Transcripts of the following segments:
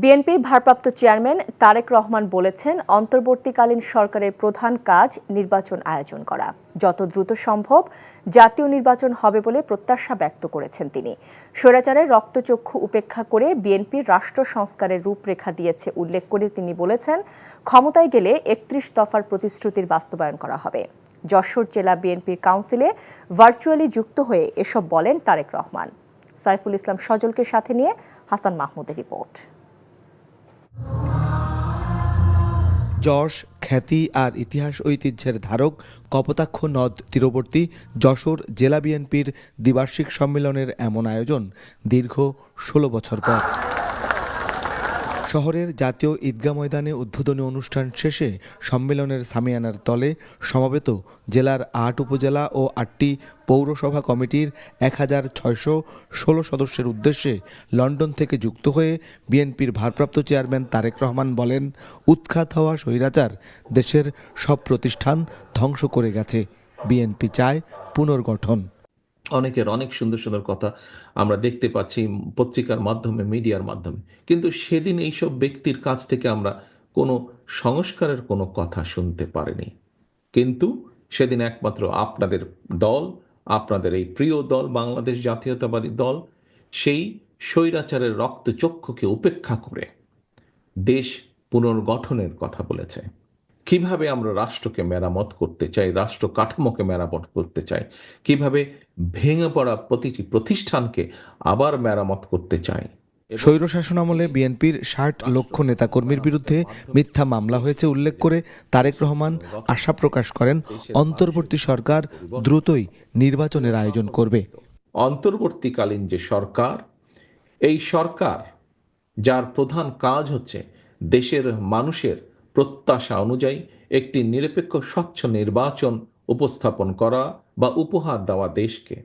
বিএনপির ভারপ্রাপ্ত চেয়ারম্যান তারেক রহমান বলেছেন, অন্তর্বর্তীকালীন সরকারের প্রধান কাজ নির্বাচন আয়োজন করা। যত দ্রুত সম্ভব জাতীয় নির্বাচন হবে বলে প্রত্যাশা ব্যক্ত করেছেন তিনি। স্বৈরাচারের রক্তচক্ষু উপেক্ষা করে বিএনপির রাষ্ট্র সংস্কারের রূপরেখা দিয়েছে উল্লেখ করে তিনি বলেছেন, ক্ষমতায় গেলে ৩১ দফার প্রতিশ্রুতির বাস্তবায়ন করা হবে। যশোর জেলা বিএনপির কাউন্সিলে ভার্চুয়ালি যুক্ত হয়ে এসব বলেন তারেক রহমান। সাইফুল ইসলাম সজলকে সাথে নিয়ে হাসান মাহমুদের রিপোর্ট। যশ, খ্যাতি আর ইতিহাস ঐতিহ্যের ধারক কপোতাক্ষ নদ তীরবর্তী যশোর জেলা বিএনপির দ্বিবার্ষিক সম্মেলনের এমন আয়োজন দীর্ঘ ১৬ বছর পর। শহরের জাতীয় ঈদগাহ ময়দানে উদ্বোধনী অনুষ্ঠান শেষে সম্মেলনের সামিয়ানার তলে সমবেত জেলার ৮ উপজেলা ও ৮টি পৌরসভা কমিটির ১,৬১৬ সদস্যের উদ্দেশ্যে লন্ডন থেকে যুক্ত হয়ে বিএনপির ভারপ্রাপ্ত চেয়ারম্যান তারেক রহমান বলেন, উৎখাত হওয়া স্বৈরাচার দেশের সব প্রতিষ্ঠান ধ্বংস করে গেছে। বিএনপি চায় পুনর্গঠন। অনেকের অনেক সুন্দর সুন্দর কথা আমরা দেখতে পাচ্ছি পত্রিকার মাধ্যমে, মিডিয়ার মাধ্যমে, কিন্তু সেদিন এইসব ব্যক্তির কাছ থেকে আমরা কোনো সংস্কারের কোনো কথা শুনতে পারিনি। কিন্তু সেদিন একমাত্র আপনাদের দল, আপনাদের এই প্রিয় দল বাংলাদেশ জাতীয়তাবাদী দল, সেই স্বৈরাচারের রক্তচক্ষুকে উপেক্ষা করে দেশ পুনর্গঠনের কথা বলেছে। কিভাবে আমরা রাষ্ট্রকে মেরামত করতে চাই, রাষ্ট্র কাঠামোকে মেরামত করতে চাই, কিভাবে ভেঙে পড়া প্রতিটি প্রতিষ্ঠানকে আবার মেরামত করতে চাই। স্বৈরশাসন আমলে বিএনপির ৬০ লক্ষ নেতাকর্মীর বিরুদ্ধে মিথ্যা মামলা হয়েছে উল্লেখ করে তারেক রহমান আশা প্রকাশ করেন, অন্তর্বর্তী সরকার দ্রুতই নির্বাচনের আয়োজন করবে। অন্তর্বর্তীকালীন যে সরকার, এই সরকার যার প্রধান কাজ হচ্ছে দেশের মানুষের প্রত্যাশা অনুযায়ী একটি নিরপেক্ষ স্বচ্ছ নির্বাচন উপস্থাপন করা বা উপহার দেওয়া দেশকে,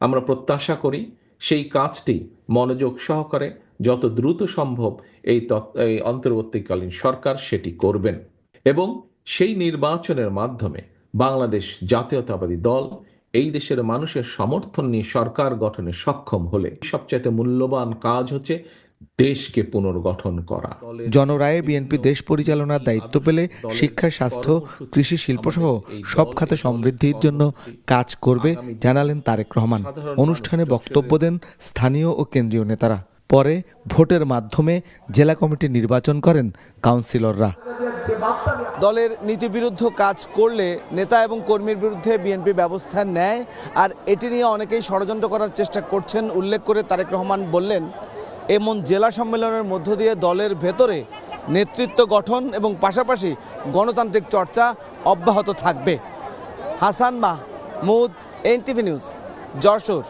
আমরা প্রত্যাশা করি সেই কাজটি মনোযোগ সহকারে যত দ্রুত সম্ভব এই অন্তর্বর্তীকালীন সরকার সেটি করবেন এবং সেই নির্বাচনের মাধ্যমে বাংলাদেশ জাতীয়তাবাদী দল এই দেশের মানুষের সমর্থন নিয়ে সরকার গঠনে সক্ষম হলে সবচাইতে মূল্যবান কাজ হচ্ছে দেশকে পুনর্গঠন করা। জনরায়ে বিএনপি দেশ পরিচালনার দায়িত্ব পেলে শিক্ষা, স্বাস্থ্য, কৃষি, শিল্প সহ সব খাতে সমৃদ্ধির জন্য কাজ করবে জানালেন তারেক রহমান। অনুষ্ঠানে বক্তব্য দেন স্থানীয় ও কেন্দ্রীয় নেতারা। পরে ভোটের মাধ্যমে জেলা কমিটি নির্বাচন করেন কাউন্সিলররা। দলের নীতিবিরুদ্ধ কাজ করলে নেতা এবং কর্মীর বিরুদ্ধে বিএনপি ব্যবস্থা নেয়, আর এটি নিয়ে অনেকেই ষড়যন্ত্র করার চেষ্টা করছেন উল্লেখ করে তারেক রহমান বললেন, এমন জেলা সম্মেলনের মধ্য দিয়ে দলের ভেতরে নেতৃত্ব গঠন এবং পাশাপাশি গণতান্ত্রিক চর্চা অব্যাহত থাকবে। Hasan Mahmud, NTV news, Jessore.